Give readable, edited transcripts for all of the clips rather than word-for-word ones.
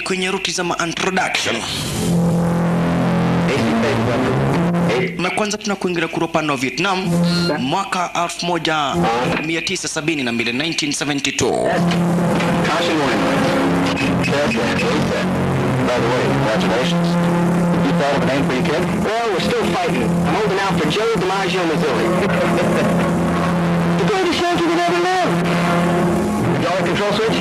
kwenye ruti za introduction. Na kwanza tunakuingia kwa upande wa Vietnam mwaka 1972 1972. Caution warning. By the way, congratulations. You thought of a name for your kid? Well, we're still fighting. I'm holding out for Joe DiMaggio Mazzilli. The greatest soldier that ever lived. Y'all at control switch?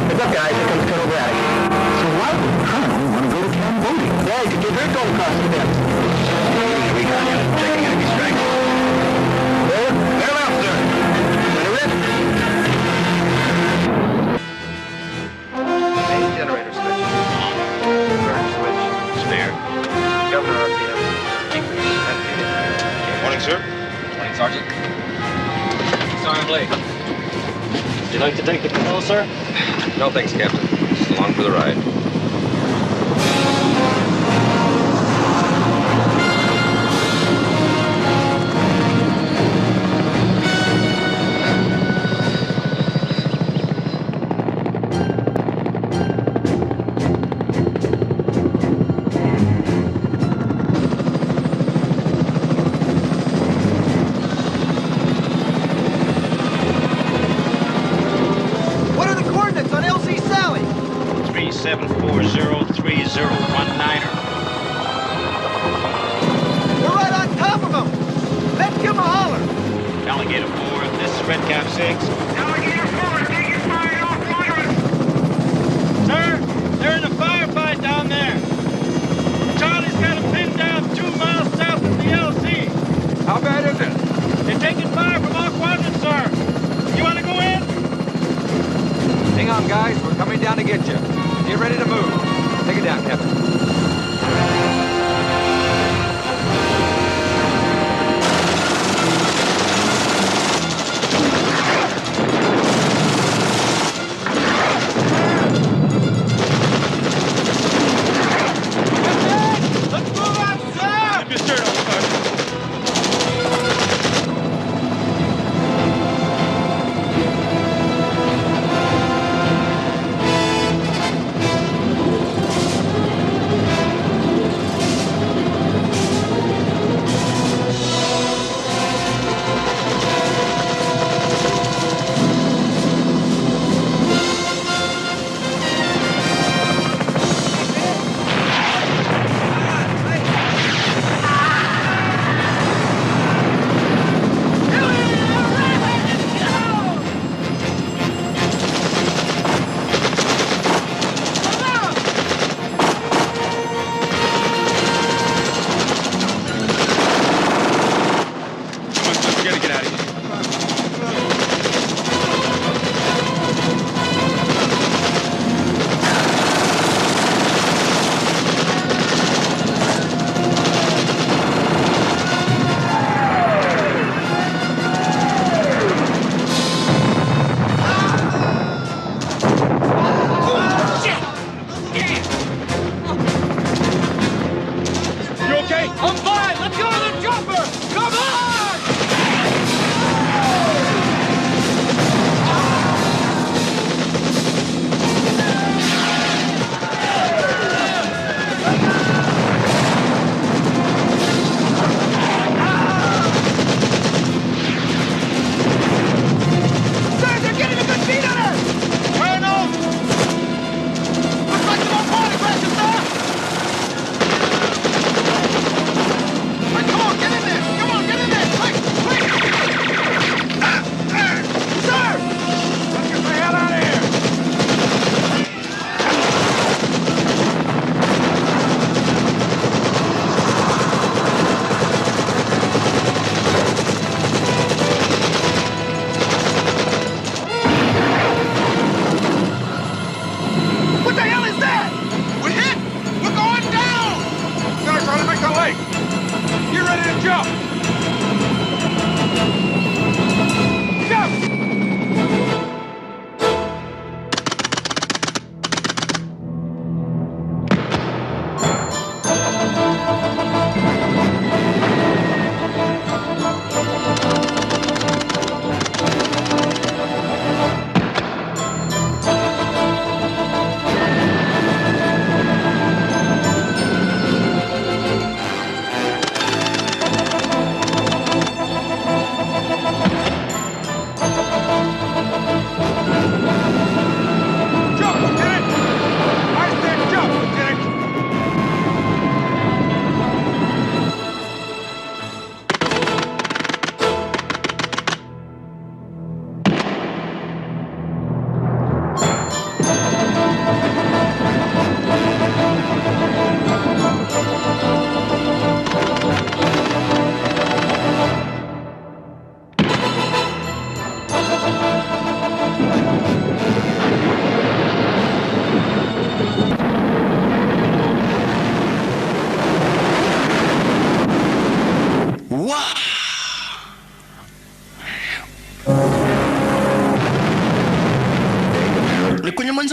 What's up, guys? Here comes Colonel Braddock. So why would the Colonel want to go to Cambodia? Yeah, he could get her going across the fence. We got him. Checking enemy strength. There left, sir. Generator switch. Burn switch. Spare. Governor RPM. Increase. Morning, sir. Morning, Sergeant. Sergeant Blake. Would you like to take the control, sir? No, thanks, Captain. Just along for the ride. What are the coordinates on LZ Sally? 37403019er. We're right on top of them. Let's give them a holler. Alligator 4, this is Red Cap 6. Alligator 4, taking fire off quadrant. Sir, they're in a firefight down there. Charlie's got them pinned down 2 miles south of the LZ. How bad is it? They're taking fire from all quadrants, sir. You want to go in? Hang on, guys. We're coming down to get you. Get ready to move. Take it down, Captain. Let's move outside! Keep your shirt on, Sergeant.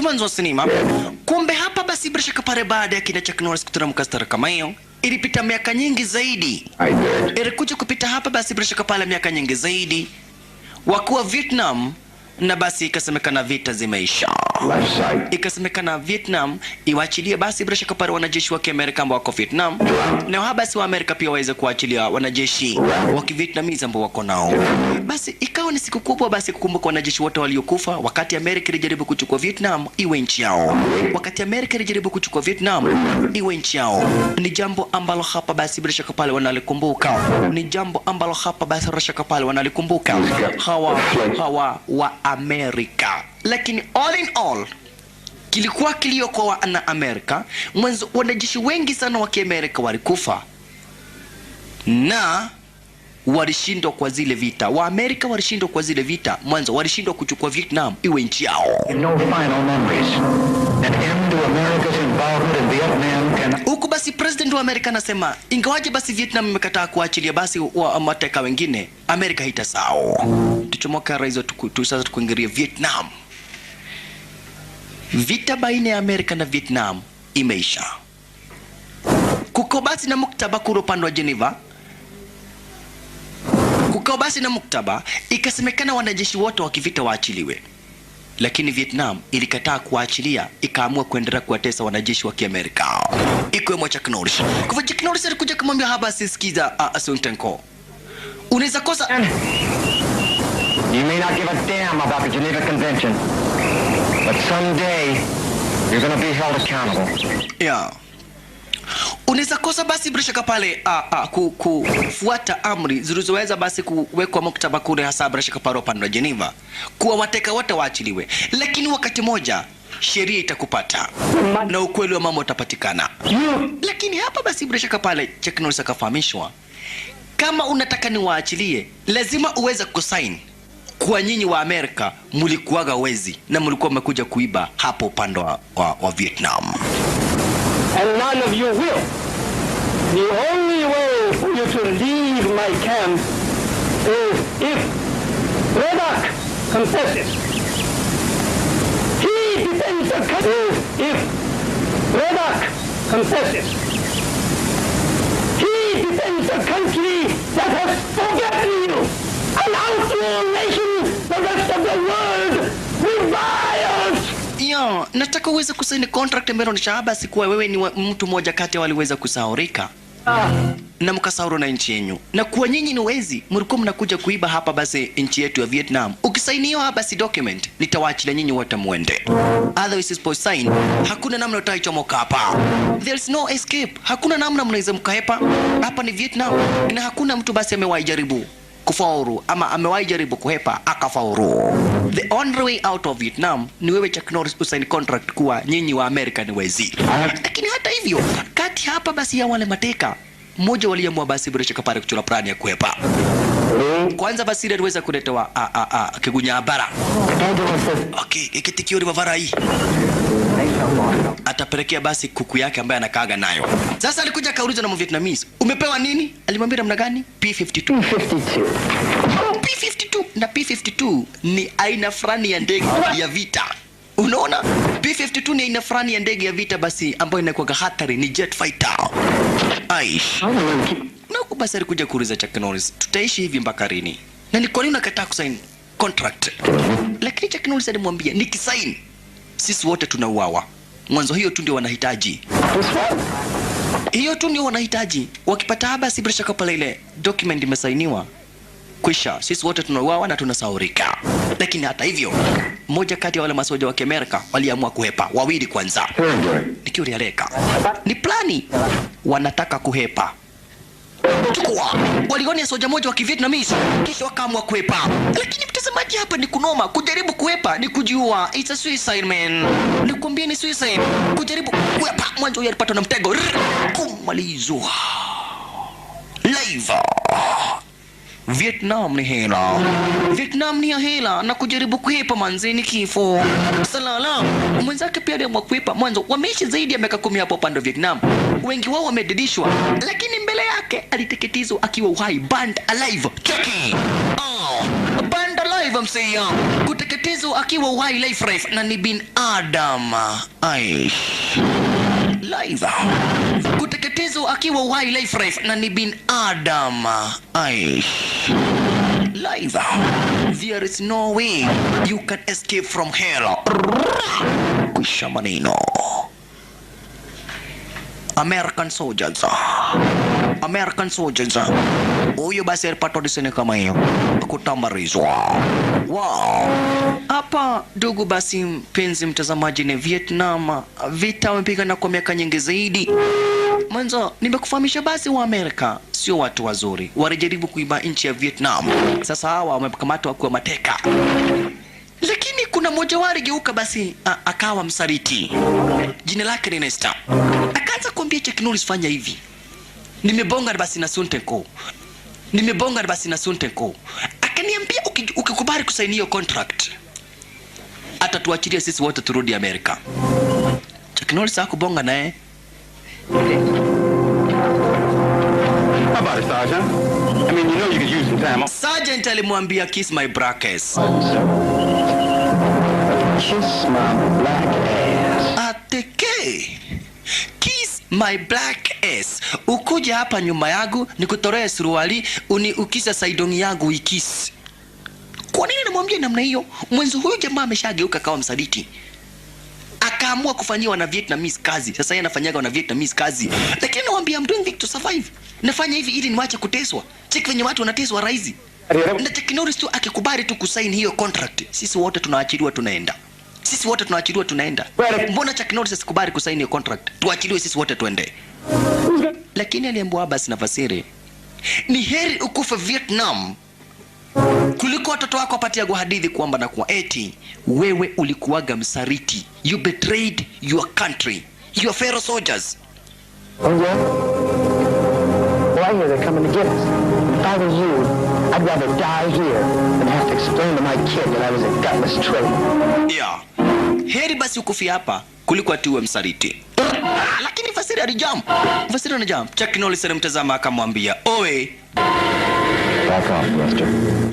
manzo wa sinema. Kumbe hapa basi bila shaka pale baada ya kina Chuck Norris kuteremka stara kama hiyo, ilipita miaka nyingi zaidi. Ilikuja kupita hapa basi bila shaka pale miaka nyingi zaidi. Wakuwa Vietnam na basi ikasemekana vita zimeisha. Ikasemekana Vietnam iwaachilie basi bila shaka pale wanajeshi wa Amerika ambao wako Vietnam, na hapa basi wa Amerika pia waweze kuachilia wanajeshi wa Vietnamese ambao wako nao. Basi ikawa ni siku kubwa basi kukumbuka wanajeshi wote waliokufa wakati Amerika ilijaribu kuchukua Vietnam iwe nchi yao. Wakati Amerika ilijaribu kuchukua Vietnam iwe nchi yao. Ni jambo ambalo hapa basi bila shaka pale wanalikumbuka. Ni jambo ambalo hapa basi bila shaka pale wanalikumbuka. Hawa wa Amerika. Lakini all in all kilikuwa kilio kwa wana Amerika. Mwanzo wanajeshi wengi sana wa Amerika walikufa na walishindwa kwa zile vita. Wa Amerika walishindwa kwa zile vita. Mwanzo walishindwa kuchukua Vietnam iwe nchi yao. No final memories. An end to America's involvement in Vietnam can... Huku basi president wa Amerika anasema ingawaje basi Vietnam imekataa kuachilia basi wa mateka wengine, Amerika haitasahau. Tuchomoka rais tu sasa tukuingilia Vietnam. Vita baina ya Amerika na Vietnam imeisha. Kuko basi na muktaba kule upande wa Geneva. Kuko basi na muktaba ikasemekana wanajeshi wote wa kivita waachiliwe. Lakini Vietnam ilikataa kuachilia, ikaamua kuendelea kuwatesa wanajeshi wa Amerika. Ikiwemo Chuck Norris. Kwa hivyo Chuck Norris alikuja kumwambia haba sisikiza Asuntenko. Unaweza kosa. You may not give a damn about the Geneva Convention, but someday you're going to be held accountable. Yeah. Unaweza kosa basi bila shaka pale kufuata amri zilizoweza basi kuwekwa muktaba kule hasa bila shaka pale upande wa Geneva kuwa wateka wote waachiliwe, lakini wakati moja sheria itakupata na ukweli wa mambo utapatikana. Lakini hapa basi bila shaka pale Chuck Norris akafahamishwa kama unataka ni waachilie lazima uweze kusign kwa nyinyi wa Amerika mlikuwaga wezi na mlikuwa mmekuja kuiba hapo upande wa Vietnam. And none of you will. The only way for you to leave my camp is if Braddock confesses. He defends the country. If Braddock confesses. He defends the country that has forgotten you. And out to all nations, the rest of the world will buy us. Yo, nataka uweze kusaini contract ambayo inaonyesha basi kuwa wewe ni mtu mmoja kati ya waliweza kusahaurika na mkasauro na nchi yenu, na kuwa nyinyi ni wezi mlikuwa mnakuja kuiba hapa basi nchi yetu ya Vietnam. Ukisainiwa hapa basi document nitawaachilia nyinyi wote muende. Otherwise isipo sign hakuna namna utaichomoka hapa. There's no escape. Hakuna namna mnaweza mkahepa. Hapa ni Vietnam na hakuna mtu basi amewahi jaribu kufaulu ama amewahi jaribu kuhepa akafaulu. The only way out of Vietnam ni wewe Chuck Norris usaini contract kuwa nyinyi wa Amerika ni wezi. Lakini hata hivyo kati hapa basi ya wale mateka mmoja waliamua basi bila shaka pale kuchora plani ya kuhepa. Kwanza basi ile aliweza kuletewa kigunya bara. Okay, ikitikio ni mavara hii. Atapelekea basi kuku yake ambaye anakaaga nayo. Sasa alikuja kauliza na Vietnamese, umepewa nini? Alimwambia namna gani? P52. P52 na P52 ni aina fulani ya ndege ya vita. Unaona? P52 ni aina fulani ya ndege ya vita basi ambayo inakuwa hatari, ni jet fighter. Aish. Na basi alikuja kuuliza Chuck Norris, tutaishi hivi mpaka lini? Na ni kwa nini unakataa kusign contract? Lakini Chuck Norris alimwambia nikisign sisi wote tunauawa. Mwanzo hiyo tu ndio wanahitaji. Hiyo tu ndio wanahitaji. Wakipata haba si bila shaka pale ile document imesainiwa. Kwisha, sisi wote tunauawa na tunasaurika. Lakini hata hivyo, mmoja kati ya wale masoja wa Amerika waliamua kuhepa. Wawili kwanza. Nikiwa rialeka. Ni plani. Wanataka kuhepa. Chukua. Waliona soja moja wa Vietnamese kisha wakaamua kuhepa. Lakini mtazamaji hapa ni kunoma. Kujaribu kuhepa ni kujiua. It's a suicide man. Nikwambia ni suicide. Kujaribu kuhepa mwanzo yalipata na mtego. Kumalizwa. Live. Vietnam ni hela. Vietnam ni hela na kujaribu kuhepa manzi ni kifo. Salala. Mwenzake pia aliamua kuhepa. Mwanzo wameishi zaidi ya miaka 10 hapo upande wa Vietnam. Wengi wao wamedidishwa. Lakini mbele yake aliteketezwa akiwa uhai, burned alive. Chucky. Burned alive mseya kuteketezwa akiwa uhai life na ni bin Adam. Aish live kuteketezwa akiwa uhai life na ni bin Adam. Aish live. There is no way you can escape from hell. Kwisha maneno. American soldiers. Huyo basi alipata diseni kama hiyo kutambarizwa. Wow. Hapa ndugu basi mpenzi mtazamaji ni Vietnam. Vita wamepigana kwa miaka nyingi zaidi. Mwanzo nimekufahamisha basi wa Amerika sio watu wazuri. Walijaribu kuiba nchi ya Vietnam. Sasa hawa wamekamatwa kwa mateka. Lakini kuna mmoja wao aligeuka basi akawa msaliti. Jina lake ni Nesta. Akaanza kuambia Chuck Norris fanya hivi. Nimebonga basi na Suntenko. Akaniambia ukikubali kusaini hiyo contract atatuachilia sisi wote turudi Amerika. Chuck Norris hakubonga naye. How about it, Sergeant? I mean, you know you could use some time. Sergeant alimwambia kiss my black ass. Kiss my black ass. Ateke. Kiss my black ass. Ukuja hapa nyuma yangu nikutolee suruali ukisa saidoni yangu ikisi. Kwa nini namwambia namna hiyo? Mwenzo huyo jamaa ameshageuka kama msaliti. Akaamua kufanyiwa na Vietnamese kazi. Sasa yeye anafanyaga na Vietnamese kazi. Lakini nawaambia I'm doing it to survive. Nafanya hivi ili niwache kuteswa. Check venye watu wanateswa raizi. Na Chuck Norris tu akikubali tu kusaini hiyo contract, sisi wote tunaachiliwa tunaenda. Mbona Chuck Norris asikubali kusaini hiyo contract? Tuachiliwe sisi wote tuende. Lakini aliambiwa basi na Vasiri, ni heri ukufa Vietnam kuliko watoto wako wapatia hadithi kwamba na kwa eti wewe ulikuwaga msaliti. You betrayed your country, your fellow soldiers. Oh yeah? Well, I hear they're coming to get us. If I were you, I'd rather die here than have to explain to my kid that I was a gutless traitor. Yeah. Heri basi ukufia hapa kuliko atiwe msaliti. Lakini Vasiri anajam. Chuck Norris alimtazama akamwambia, "Oe, Back off, Lester.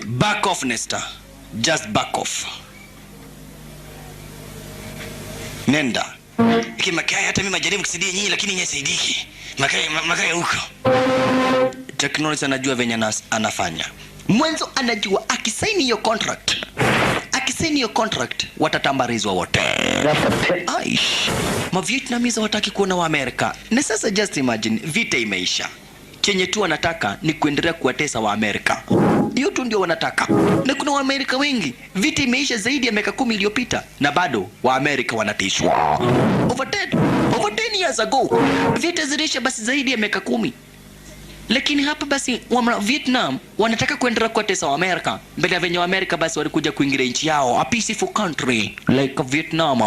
back off, Nesta. Just back off. Nenda. Kimakai hata mimi majaribu kusaidia nyinyi lakini nyinyi saidiki. Makai huko." Chuck Norris anajua venye anafanya. Mwanzo anajua akisaini hiyo contract watatambarizwa wote. Aish. Vietnamese wataki kuona wa Amerika. Na sasa just imagine vita imeisha. Chenye tu wanataka ni kuendelea kuwatesa wa Amerika. Hiyo tu ndio wanataka. Na kuna wa Amerika wengi. Vita imeisha zaidi ya miaka 10 iliyopita na bado wa Amerika wanatishwa. Over 10 years ago. Vita zilisha basi zaidi ya miaka 10. Lakini hapa basi wa Vietnam wanataka kuendelea kuwatesa wa Amerika. Mbele ya venye wa Amerika basi walikuja kuingilia nchi yao, a peaceful country like Vietnam.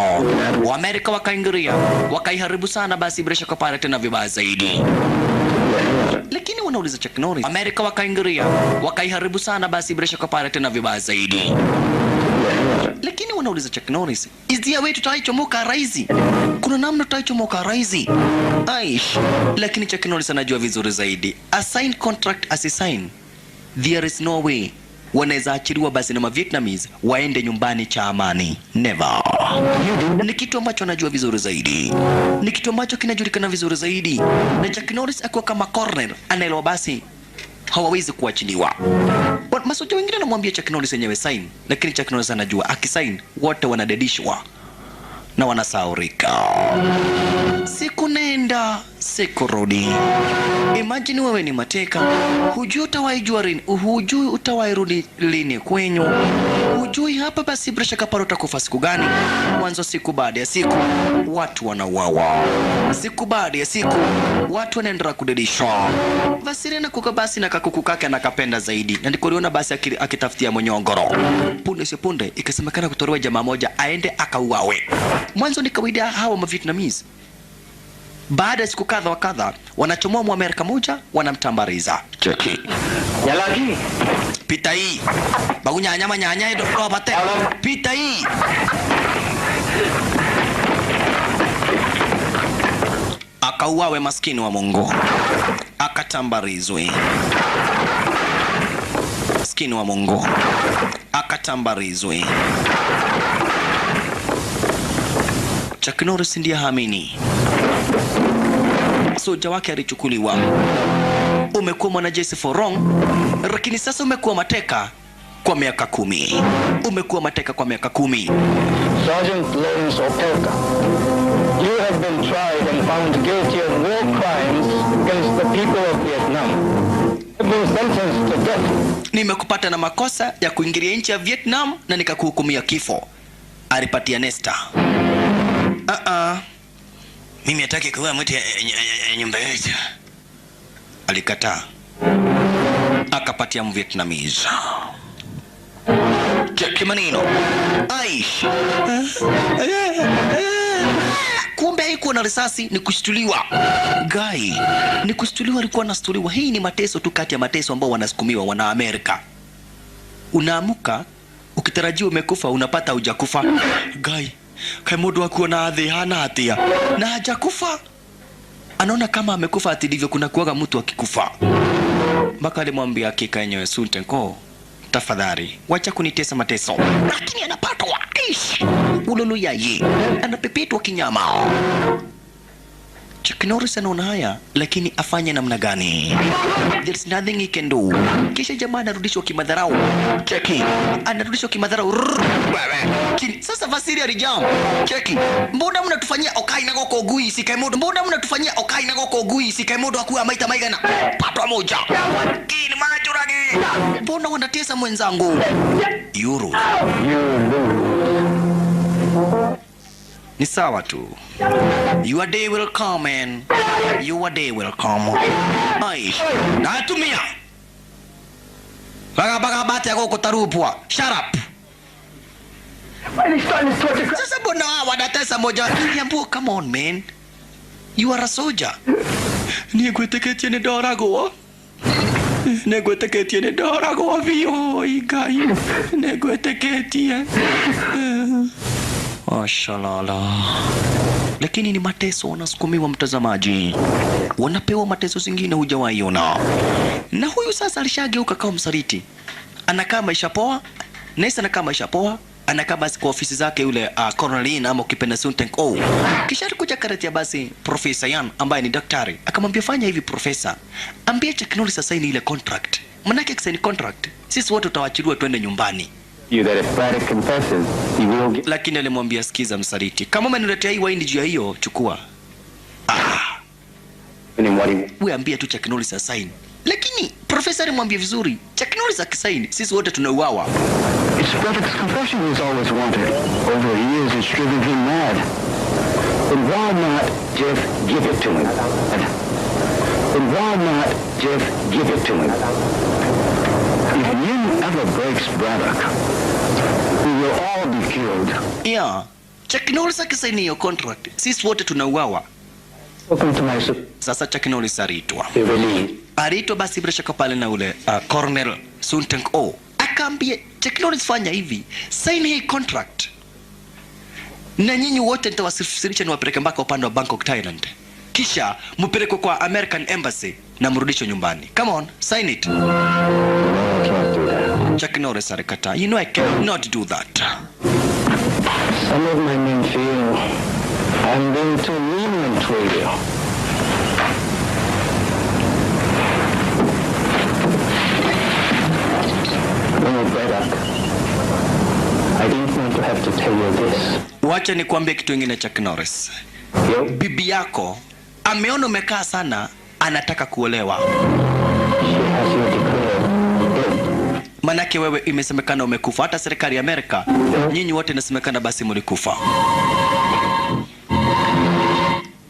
Wa Amerika wakaingilia, wakaiharibu sana basi bila shaka pale tena vibaya zaidi. Lakini wanauliza Chuck Norris, Amerika wakaingilia, wakaiharibu sana basi bila shaka pale tena vibaya zaidi. Lakini wanauliza Chuck Norris, is there a way tutaichomoka raizi? Kuna namna tutaichomoka raizi? Aish. Lakini Chuck Norris anajua vizuri zaidi. A signed contract as a sign. There is no way wanaweza achiliwa basi na Vietnamese waende nyumbani cha amani. Never. Ni kitu ambacho anajua vizuri zaidi. Ni kitu ambacho kinajulikana vizuri zaidi. Na Chuck Norris akiwa kama corner anaelewa basi hawawezi kuachiliwa. Masoja wengine wanamwambia Chuck Norris yenyewe sign, lakini Chuck Norris anajua akisign wote wanadedishwa na wanasaurika. Siku nenda siku rudi. Imagine wewe ni mateka, hujui utawahi rudi lini kwenyu, hujui hapa basi bila shaka pale utakufa siku gani. Mwanzo siku baada ya siku watu wanauawa, siku baada ya siku watu wanaendelea kudedishwa. Vasiri na kuka basi na kakuku kake anakapenda zaidi, na ndiko aliona basi akitafutia monyongoro. Punde si punde ikasemekana kutolewa jamaa moja aende akauawe. Mwanzo ni kawaida hawa wa Vietnamese, baada ya siku kadha wa kadha wanachomoa Mwamerika moja wanamtambariza. Cheki Yalagi. Pita hii bagunyanya manyanya ndo pate pita hii. Akauawe maskini wa Mungu, akatambarizwe. maskini wa Mungu akatambarizwe. Chuck Norris ndiye haamini. Soja wake alichukuliwa. Umekuwa mwanajeshi for wrong, lakini sasa umekuwa mateka kwa miaka 10. Umekuwa mateka kwa miaka 10. Sergeant Lawrence Opelka, you have been tried and found guilty of war crimes against the people of Vietnam. You have been sentenced to death. Nimekupata na makosa ya kuingilia nchi ya Vietnam na nikakuhukumia kifo. Alipatia Nesta. Mimi nataka kuwa mtu ya nyumba yetu. Alikataa. Akapatia Mvietnamese. Cheki maneno. Aish. Kumbe haikuwa na risasi, ni kushtuliwa. Guy, ni kushtuliwa, alikuwa anastuliwa. Hii ni mateso tu kati ya mateso ambao wanasukumiwa wana Amerika. Unaamuka ukitarajia umekufa, unapata hujakufa. Guy, kaimudu akuwa na adhi hana hatia na hajakufa. Anaona kama amekufa ati ndivyo kuna kuwaga mtu akikufa. Mpaka alimwambia hakika yenyewe Suntenko, tafadhali wacha kunitesa mateso. Lakini anapatwa ululu yaye, anapepetwa kinyama. Chuck Norris anaona haya, lakini afanye namna gani? There's nothing he can do. Kisha jamaa anarudishwa kimadharau. Cheki, anarudishwa kimadharau. Sasa Vasili alijam. Cheki, mbona mnatufanyia okai na goko gui sikaimodo? Mbona mnatufanyia okai na goko gui sikaimodo akuwa maita maigana? Patwa moja. Kini majuragi. Mbona wanatesa mwenzangu? Euro. Ni sawa tu. Your day will come, man. Your day will come. Aish. Natumia. Baga bate yako kutarupwa. Shut up. Sasa mbona wanatesa moja? Niambo, come on, man. You are a soldier. Niegweteketie ni dorago. Niegweteketie ni dorago vio igai. Niegweteketie. Mashallah. Lakini ni mateso wanasukumiwa, mtazamaji. Wanapewa mateso zingine hujawahi ona. Na huyu sasa alishageuka kama msaliti. Anakaa maisha poa, Nesa anakaa maisha poa, anakaa basi kwa ofisi zake yule Colonel ama ukipenda Suntenko. Kisha alikuja karatia basi Professor Yan ambaye ni daktari. Akamwambia fanya hivi profesa. Ambia Chuck Norris asaini ile contract. Manake akisaini contract, sisi wote tutawachiliwa twende nyumbani. You that if Braddock confesses, he will get... Lakini alimwambia sikiza msaliti, kama umeniletea hii waini juu ya hiyo, chukua. Wewe ambia tu Chuck Norris asaini. Lakini profesa alimwambia vizuri, Chuck Norris akisaini, sisi wote tunauawa. It's Braddock's confession he's always wanted. Over the years it's driven him mad. Then why not just give it to him? Then why not just give it to him? If Yin ever breaks Braddock, we will all be killed. Yeah, Chuck Norris akisaini hiyo contract, sisi wote tunauawa. Welcome to my Sasa Chuck Norris aliitwa. civilian. Aliitwa basi bila shaka pale na ule Colonel Suntenko. Akaambia Chuck Norris fanya hivi, sign hii contract. Na nyinyi wote nitawasifirisha niwapeleke mpaka upande wa Bangkok, Thailand. Kisha mpelekwe kwa American Embassy na mrudishwe nyumbani. Come on, sign it. Chuck Norris alikataa. You know I cannot do that. Some of my men feel I'm being too lenient with you. Braddock, I didn't want to have to tell you this. Wacha nikwambie kitu kingine Chuck Norris. Bibi yako ameona umekaa sana, anataka kuolewa. Manake wewe imesemekana umekufa, hata serikali ya Amerika nyinyi wote inasemekana basi mlikufa.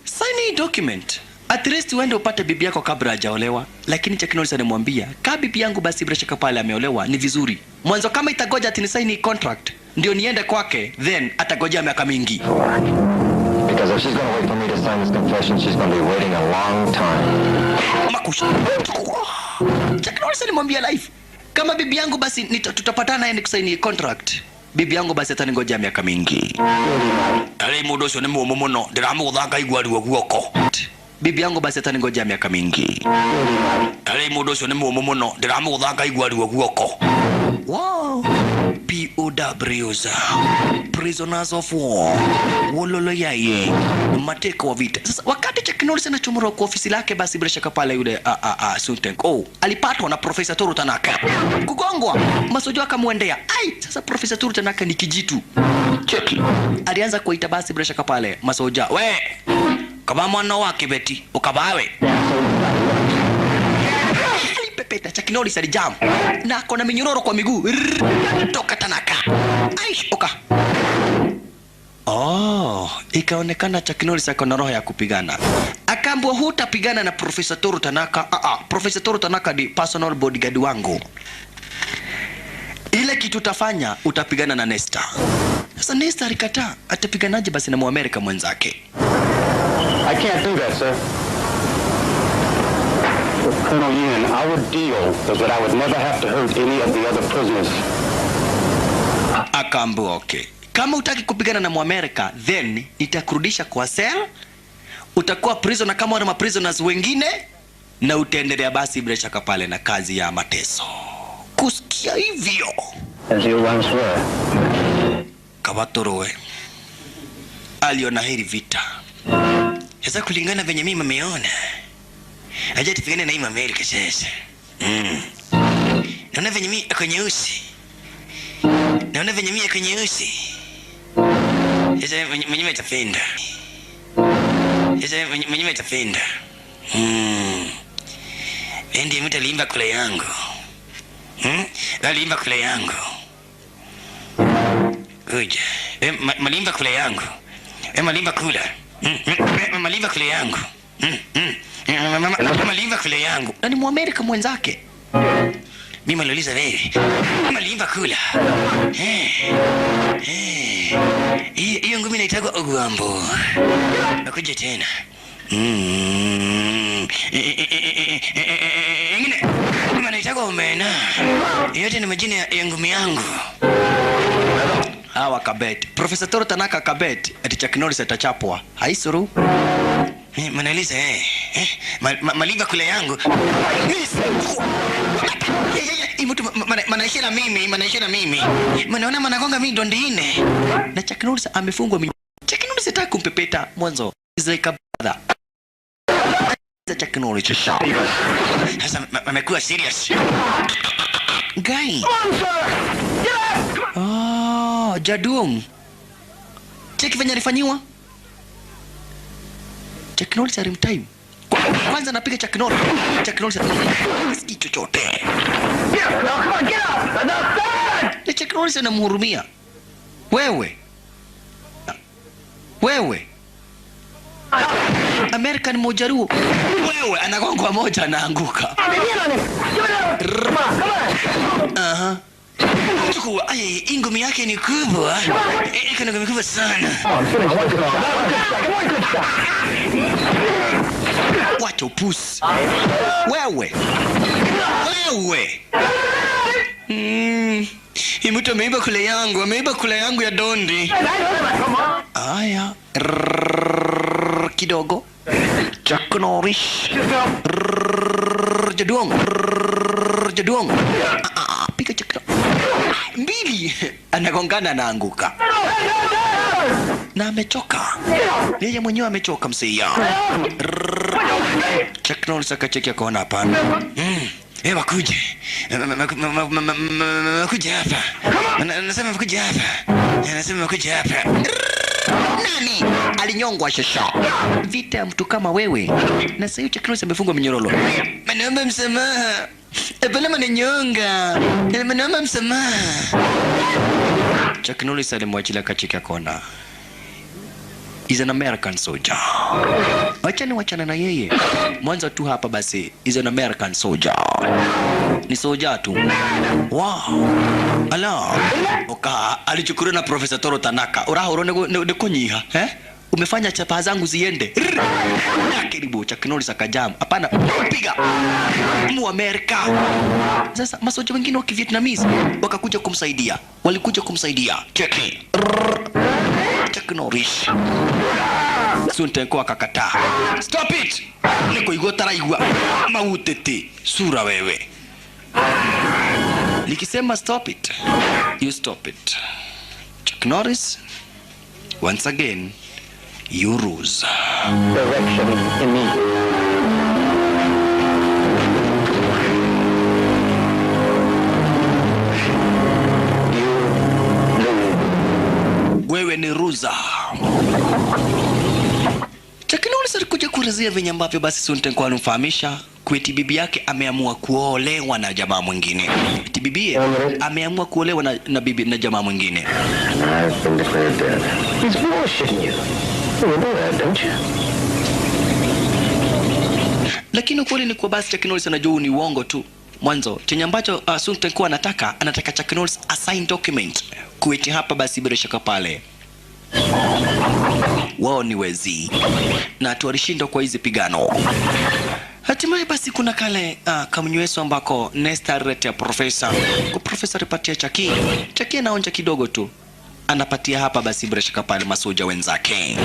Sign hii document. At least uende upate bibi yako kabla hajaolewa. Lakini Chuck Norris anamwambia, "Kama bibi yangu basi bila shaka pale ameolewa ni vizuri. Mwanzo kama itagoja ati ni sign hii contract, ndio niende kwake, then atagojea miaka mingi." Because if she's going to wait for me to sign this confession, she's going to be waiting a long time. Makusha. Chuck Norris alimwambia life, "Kama bibi yangu basi tutapatana naye kusaini hii contract. Bibi yangu basi ataningojea miaka mingi." Ale mudosho ni mumo muno, ndiramugutha ngaigwa ruo guoko. bibi yangu basi ataningojea miaka mingi. Ale mudoso ni muomo muno ndiramugutha igwa ruo guoko. Wow. POWs, prisoners of war, wololo yaye, mateka wa vita. Sasa wakati Chuck Norris anachomora kwa ofisi lake, basi bila shaka pale yule Sutenko alipatwa na Profesa Toru Tanaka kugongwa. Masojo akamwendea. Ai, sasa Profesa Toru Tanaka ni kijitu. Cheki. Alianza kuita basi bila shaka pale masoja. We, kama mwana wake beti, ukabawe. Pepeta Chuck Norris alijam na kona minyororo kwa miguu toka Tanaka. Aish, oka. Ikaonekana Chuck Norris akona roho ya kupigana. Akaambwa hutapigana na Profesa Toru Tanaka. Profesa Toru Tanaka ni personal bodyguard wangu. Ile kitu utafanya utapigana na Nesta. Sasa Nesta alikataa. Atapiganaje basi na Muamerika mwenzake? I can't do that, sir. With Colonel Yin, our deal was that I would never have to hurt any of the other prisoners. Akaambwa okay. Kama utaki kupigana na Muamerika, then nitakurudisha kwa cell. Utakuwa prisoner kama wale prisoners wengine na utaendelea basi bila shaka pale na kazi ya mateso. Kusikia hivyo, As you once were. Kabatorowe aliona hili vita. Sasa kulingana venye mimi nimeona, aje tupigane na hii Amerika sasa. Naona venye mimi ako nyeusi. Naona venye mimi ako nyeusi. Sasa mwenye metafenda. Sasa mwenye metafenda. Ndiye mtalimba kule yangu. Nalimba kule yangu. Kuja. Malimba kule yangu. Malimba kula. Malimba kule yangu. Malimba kule yangu. Na ni Muamerika mwenzake. Mimi naliuliza wewe. Malimba kula. Hiyo ngumi inaitwa Ogwambo. Nakuja tena. Ingine. Ngumi inaitwa Omena. Yote ni majina ya ngumi yangu. Hawa kabet. Profesa Toru Tanaka kabet. Ati Chuck Norris atachapwa. Haisuru. Manaliza malimba kule yangu. Imutu manaishira mimi. Manaona managonga mimi ndondine. Na Chuck Norris amefungwa mimi. Chuck Norris hataki kumpepeta mwanzo. Is like a brother. Chuck Norris sasa amekuwa serious. Guy. Jadung. Cheki venye alifanyiwa. Chuck Norris alimtime. Kwanza anapiga Chuck Norris. Chuck Norris hasikii chochote. Na Chuck Norris anamhurumia. Wewe. American mojaruo. Wewe anagongwa moja anaanguka. Chukua, ingumi yake ni kubwa. Iko ngumi kubwa sana. Wacha upusi. Wewe. Mtu ameiba kule yangu ya dondi. Aya. Kidogo. Chuck Norris. Jaduong. Pika Chuck mbili. Anagongana anaanguka. Na amechoka. Yeye mwenyewe amechoka msia. Chuck Norris akacheki akaona hapana. Wakuje. Wakuje hapa. Anasema wakuje hapa. Nani? Alinyongwa shasha. Vita ya mtu kama wewe. Na sasa Chuck Norris amefungwa minyororo. Naomba msamaha. Epele maninyonga. Naomba msamaha. Chuck Norris alimwachilia kachika kona. He's an American soldier. Wachana na yeye. Mwanzo tu hapa basi. He's an American soldier. Ni soldier tu. Wow. Ala. Oka alichukuliwa na Profesa Toru Tanaka. Uraho ne konyiha, Umefanya chapa zangu ziende. Karibu Chuck Norris akajam. Hapana, piga. Muamerika. Sasa masoja wengine wa Vietnamese walikuja kumsaidia. Cheki. Chuck Norris. Suntenko akakataa. Stop it. Niko igotaraigwa mautete sura wewe. Nikisema stop it, you stop it. Chuck Norris, once again, you lose. Direction immediate. Wewe ni ruza. Chuck Norris alikuja kuelezea venye ambavyo basi Suntenko alimfahamisha kweti bibi yake ameamua kuolewa na jamaa mwingine. Eti bibi ameamua kuolewa na jamaa mwingine. I've been declared dead. He's bullshitting you. You know that, don't you? Lakini ukweli ni kwa basi Chuck Norris anajua ni uongo tu. Mwanzo chenye ambacho Suntenko anataka Chuck Norris assign document kueti hapa basi bila shaka pale. Wao ni wezi na tuwalishinda kwa hizi pigano. Hatimaye basi kuna kale kamnyweso ambako Nesta alileta profesa. Kwa profesa alipatia Chaki anaonja kidogo tu. Anapatia hapa basi bila shaka pale masoja wenzake.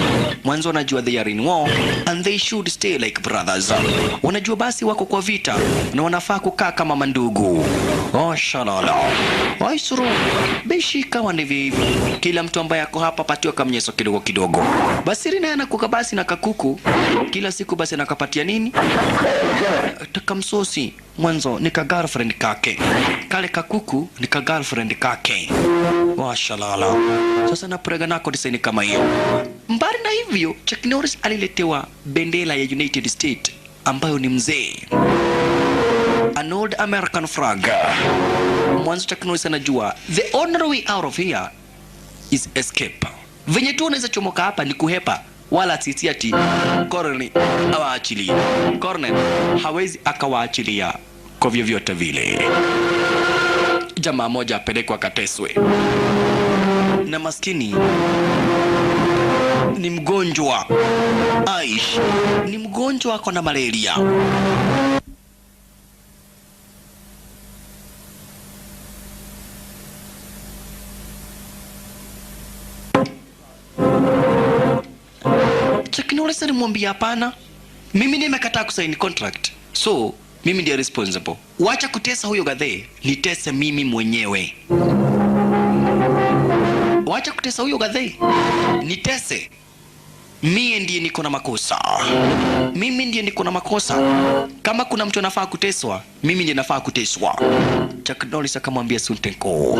Mwanzo wanajua they are in war and they should stay like brothers. Wanajua basi wako kwa vita na wanafaa kukaa kama mandugu. Oh shalala. Waisuru beshi kama hivi. Kila mtu ambaye yako hapa patiwa kamnyeso kidogo kidogo. Basi Rina anakuka basi na kakuku. Kila siku basi anakapatia nini? Takamsosi. Mwanzo nika girlfriend kake. Kale kakuku nika girlfriend kake. Washalala. Sasa naprega nako design kama hiyo. Mbali na hivyo, Chuck Norris aliletewa bendera ya United States ambayo ni mzee. An old American flag. Mwanzo Chuck Norris anajua the only way out of here is escape. Venye tu unaweza chomoka hapa ni kuhepa. Wala sisi ati Colonel awaachilie. Colonel hawezi akawaachilia kwa vyovyote vile. Jamaa moja apelekwa akateswe. Na maskini ni mgonjwa. Aish ni mgonjwa ako na malaria. Chuck Norris alimwambia hapana, mimi nimekataa kusaini contract, so mimi ndiye responsible. Wacha kutesa huyo gadhe, nitese mimi mwenyewe. Wacha kutesa huyo gadhe, nitese. Mimi ndiye niko na makosa. Mimi ndiye niko na makosa. Kama kuna mtu anafaa kuteswa, mimi ndiye nafaa kuteswa. Chuck Norris akamwambia Suntenko.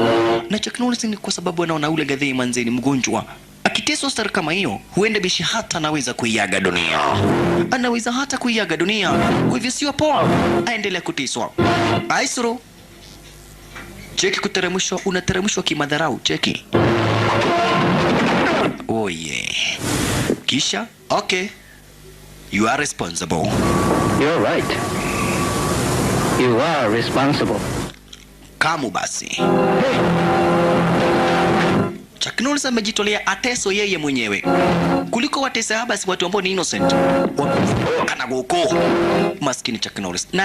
Na Chuck Norris ni kwa sababu anaona ule gadhe manze ni mgonjwa. Akiteswa star kama hiyo, huenda bishi hata anaweza kuiaga dunia. Anaweza hata kuiaga dunia. Kwa hivyo sio poa aendelea kuteswa. Aisuru. Cheki kuteremshwa, unateremshwa kimadharau, cheki. Oh yeah. Kisha, okay. You are responsible. You're right. You are responsible. Kamu basi. Chuck Norris amejitolea ateso yeye mwenyewe kuliko watesa basi watu ambao ni innocent. Kana goko. Maskini Chuck Norris. Na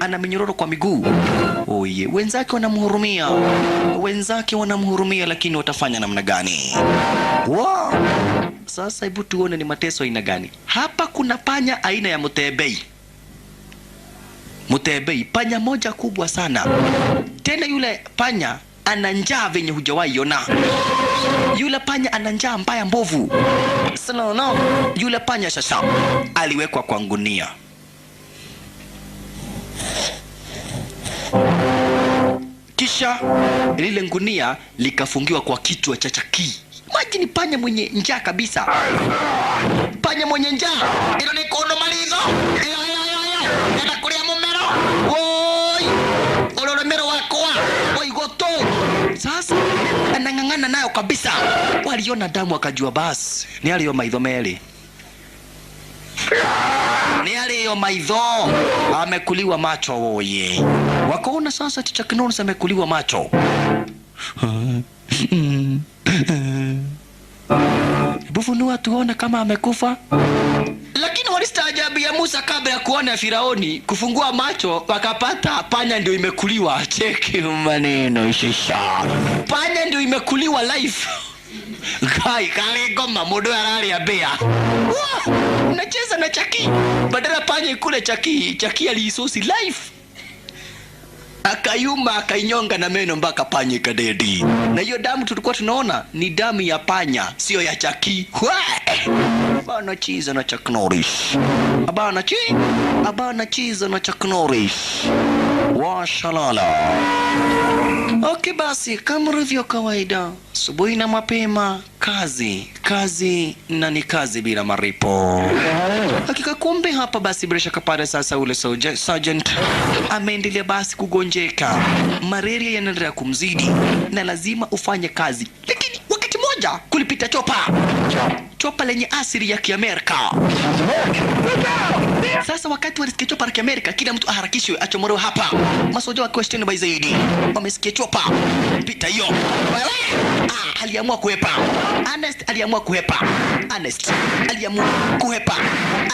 ana minyororo kwa miguu. Oh yeah. Wenzake wanamhurumia lakini watafanya namna gani? Wow. Sasa hebu tuone ni mateso aina gani. Hapa kuna panya aina ya Mutebei, panya moja kubwa sana. Tena yule panya ana njaa venye hujawahi ona. Yule panya ana njaa mbaya mbovu. No. Yule panya sasa aliwekwa kwa ngunia. Kisha lile ngunia likafungiwa kwa kichwa cha Chaki. Maji ni panya mwenye njaa kabisa. Panya mwenye njaa. Ilo ni kono malizo. Nenda kulia mumero. Woi. Olole mero wakoa. Woi goto. Sasa anang'ang'ana nayo kabisa. Waliona damu akajua basi. Ni aliyo maidho meli. Ni aliyo maidho. Amekuliwa macho woye. Wakaona sasa Chuck Norris amekuliwa macho. Bufunua tuone kama amekufa. Lakini walistaajabu ya Musa kabla ya kuona Firaoni kufungua macho wakapata panya ndio imekuliwa. Cheki maneno shisha. Panya ndio imekuliwa live. Gai kale ngoma mundu araria bia. Unacheza na Chaki. Badala panye kule Chaki alisosi life. Akayuma akainyonga na meno mpaka panye kadedi. Na hiyo damu tulikuwa tunaona ni damu ya panya, sio ya Chaki. Abana chiza na Chuck Norris. Abana chiza na Chuck Norris. Washalala. Okay basi, kama revyo kawaida, asubuhi na mapema, kazi na ni kazi bila maripo. Hakika kumbe hapa basi bila shaka pale sasa ule sergeant ameendelea basi kugonjeka. Malaria yanaendelea kumzidi na lazima ufanye kazi. Lakini wakati moja kulipita chopa lenye asili ya Kiamerika. Sasa wakati walisikia chopa la Kiamerika, kila mtu aharakishwe achomolewe hapa. Masoja wa question by zaidi wamesikia chopa pita hiyo. Aliamua kuhepa. Ernest aliamua kuhepa.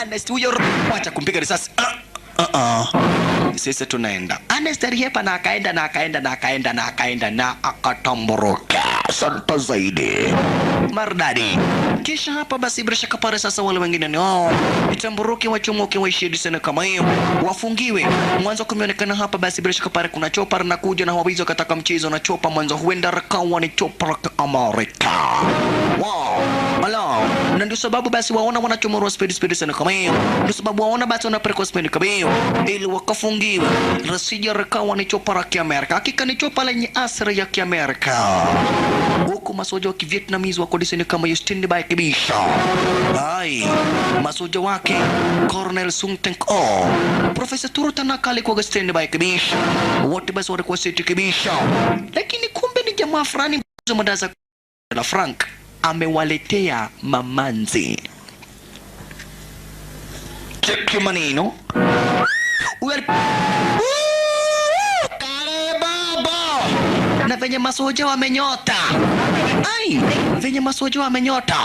Ernest huyo wacha kumpiga risasi. Sisi tunaenda. Ernest alihepa na akaenda na akatamboroka. Asante zaidi. Mardadi. Kisha hapa basi bila shaka pale sasa wale wengine ni itamburuke wachomoke waishidi sana kama hiyo. Wafungiwe. Mwanzo kumeonekana hapa basi bila shaka pale kuna chopa na kuja na wawizo kataka mchezo na chopa mwanzo huenda rakawa ni chopa la Amerika. Wow. Hello. Na ndio sababu basi waona wanachomorwa speed sana kama hiyo. Ndio sababu waona basi wanapelekwa speed kama hiyo ili wakafungiwe. Rasija rakawa ni chopa la Kiamerika. Hakika ni chopa lenye asili ya Kiamerika. Huku masoja wa Kivietnamese wako disini kama hiyo standby kibisha. Masoja wake Colonel Sung Tank O, Professor Turo Tanaka alikuwa standby kibisha. Wote basi walikuwa seti kibisha. Lakini kumbe ni jamaa fulani madaza na Frank amewaletea mamanzi. Cheki maneno. Na venye masoja wamenyota. Venye masoja wamenyota.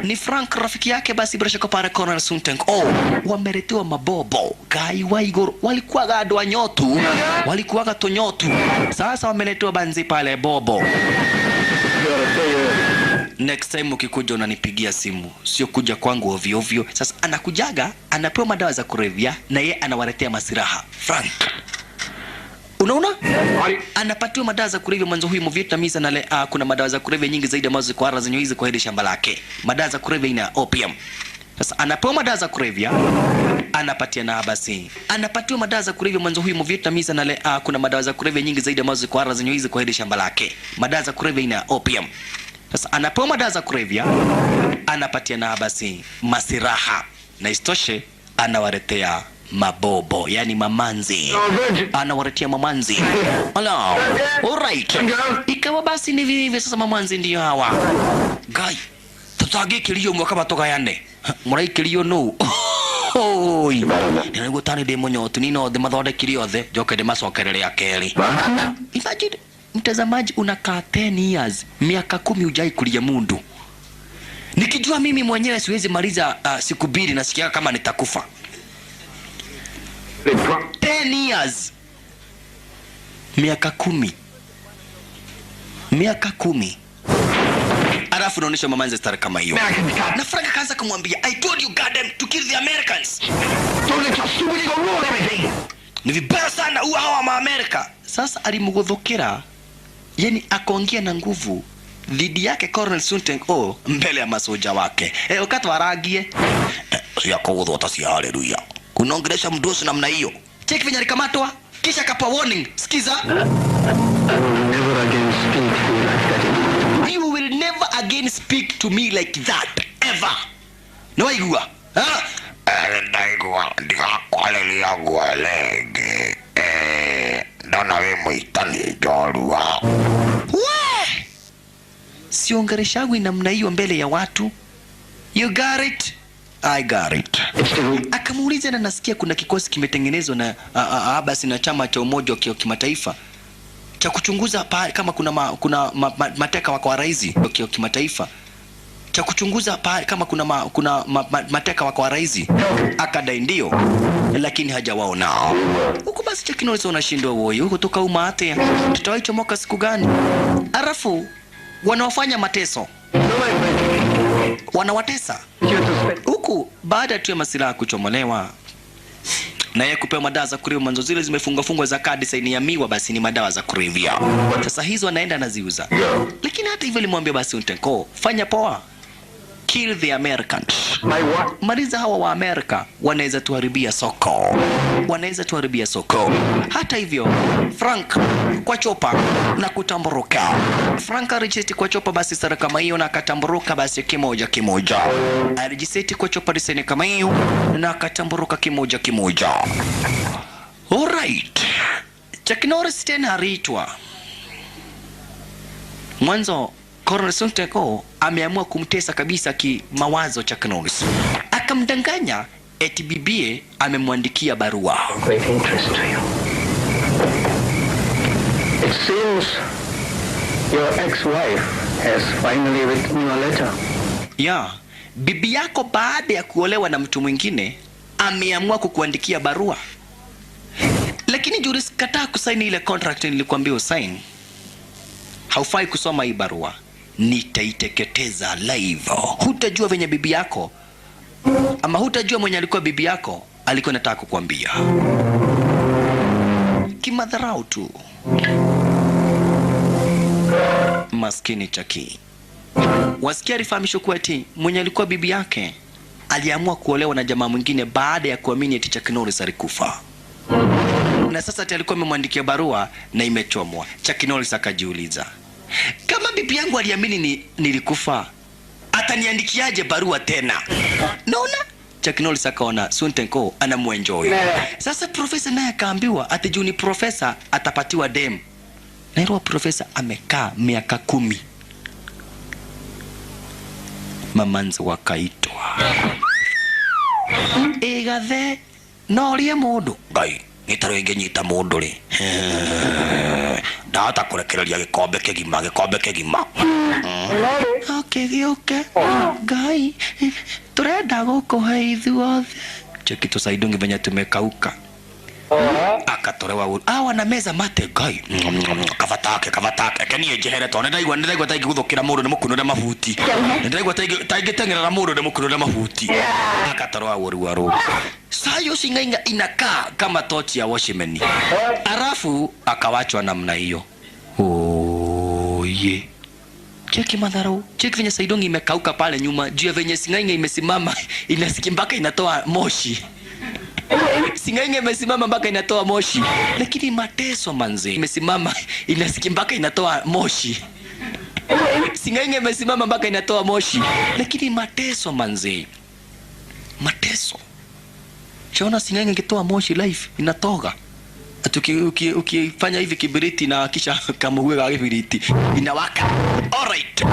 Ni Frank rafiki yake basi bila shaka pale Colonel Sung Tank O wameletewa mabobo. Gai Waigor walikuwa gadwa nyotu. Walikuwa tonyotu. Sasa wameletewa banzi pale bobo. Next time ukikuja unanipigia simu, sio kuja kwangu ovyo ovyo. Sasa anakujaga, anapewa madawa za kulevya na yeye anawaletea masiraha. Frank. Unaona? Anapatiwa madawa za kulevya mwanzo huyu Mvietnamese na kuna madawa za kulevya nyingi zaidi ambazo ziko hara zenye hizi kwa hili shamba lake. Madawa za kulevya ina opium. Sasa anapewa madawa za kulevya, anapatia na basi. Anapatiwa madawa za kulevya mwanzo huyu Mvietnamese na kuna madawa za kulevya nyingi zaidi ambazo ziko hara zenye hizi kwa hili shamba lake. Madawa za kulevya ina opium. Sasa anapewa madawa za kulevya, anapatia na basi masiraha. Na istoshe anawaletea mabobo, yani mamanzi. Anawaletea mamanzi. Hello. Alright. Ikawa basi ni vivi sasa mamanzi ndio hawa. Gai. Tutage kilio mwaka batoka yane. Murai kilio no. Oi. Ninago tani demo nyotu nino de mathode kilio the joke de masokerere ya keli. Imagine mtazamaji unakaa 10 years, miaka 10 hujai kulia mundu. Nikijua mimi mwenyewe siwezi maliza siku 2 nasikia kama nitakufa. 10 years. Miaka 10. Alafu naonesha mamanzi star kama hiyo. Na Frank kaanza kumwambia, I told you goddamn to kill the Americans. Ni vibaya sana hawa wa Amerika. Sasa alimgodhokera. Yani akaongea na nguvu dhidi yake Colonel Sung Tank O mbele ya masoja wake. Wakati waragie yako udhota si haleluya. Unaongelesha mdosi namna hiyo. Cheki venye alikamatwa kisha kapa warning. Sikiza. You will never again speak to me like that ever. No waigua. Ndaigua ndikakwaleli yangu alege. Ndona we muitani jorua. Siongeleshagwi namna hiyo mbele ya watu. You got it? I got it. Akamuuliza na nasikia kuna kikosi kimetengenezwa na basi na chama cha umoja wa kimataifa cha kuchunguza kama kuna mateka wako wa rais wa kimataifa cha kuchunguza kama kuna mateka wako wa rais. Akadai ndio, lakini hajawaona. Huko basi cha kinaweza unashindwa wewe huko toka umate tutawaicho moka siku gani? Alafu wanaofanya mateso wanawatesa huku. Baada tu ya masilaha kuchomolewa na yeye kupewa madawa za kulevya, mwanzo zile zimefungwa za kadi saini ya miwa, basi ni madawa za kulevya. Sasa hizo anaenda anaziuza, lakini hata hivyo alimwambia basi Untenko, fanya poa, kill the Americans. Maliza hawa wa Amerika, wanaweza tuharibia soko, wanaweza tuharibia soko. Hata hivyo Frank kwa chopa na kutamburuka. Frank alijiseti kwa chopa basi sara kama hiyo na akatamburuka basi kimoja. Alijiseti kwa chopa diseni kama hiyo na akatamburuka kimoja. Alright. Chuck Norris tena aliitwa. Mwanzo Colonel Sunteko ameamua kumtesa kabisa kimawazo Chuck Norris. Akamdanganya eti bibie amemwandikia barua. Great interest to you. It seems your ex-wife has finally written you a letter. Ya, bibi yako baada ya kuolewa na mtu mwingine ameamua kukuandikia barua. Lakini Juris kataa kusaini ile contract nilikwambia usaini. Haufai kusoma hii barua. Nitaiteketeza live. Hutajua venye bibi yako, ama hutajua mwenye alikuwa bibi yako alikuwa anataka kukuambia. Kimadharau tu. Maskini Chaki. Wasikia rifahamisho kuwa eti mwenye alikuwa bibi yake aliamua kuolewa na jamaa mwingine baada ya kuamini eti Chuck Norris alikufa. Na sasa ati alikuwa amemwandikia barua na imechomwa. Chuck Norris akajiuliza, kama bibi yangu aliamini nilikufa, ataniandikiaje barua tena? Naona Chuck Norris akaona Suntenko anamuenjoy. Sasa profesa naye akaambiwa ati juu ni profesa atapatiwa dem. Na hilo profesa amekaa miaka 10. Mamanzi wakaitwa. Egathe norie mundu ngai nitaroge nyita mundu ri ndata kurekereria gikombe kegima. Okay ngai turenda gukuhe ithuothe cheki tusaidungi venya tumekauka. Akatorewa na meza mate ngai kavatake kenie jehere tone ndaigwa taigi guthukira mundu ni mukunure mahuti, ndaigwa taigi tengerera mundu ni mukunure mahuti. Akatorewa waru sayo singainga inakaa kama tochi ya washimeni. Arafu akawachwa namna hiyo. Ye cheki madharau, cheki venye Saidongi imekauka pale nyuma, juu ya venye singainga imesimama inasikia mpaka inatoa moshi. Singainga imesimama mpaka inatoa moshi, lakini mateso manzi. Imesimama inasikia mpaka inatoa moshi. Singainga imesimama mpaka inatoa moshi, lakini mateso manzi. Mateso. Chaona singainga ikitoa moshi live inatoga. Ukifanya hivi kibiriti na kisha kama uwe kibiriti inawaka. Alright.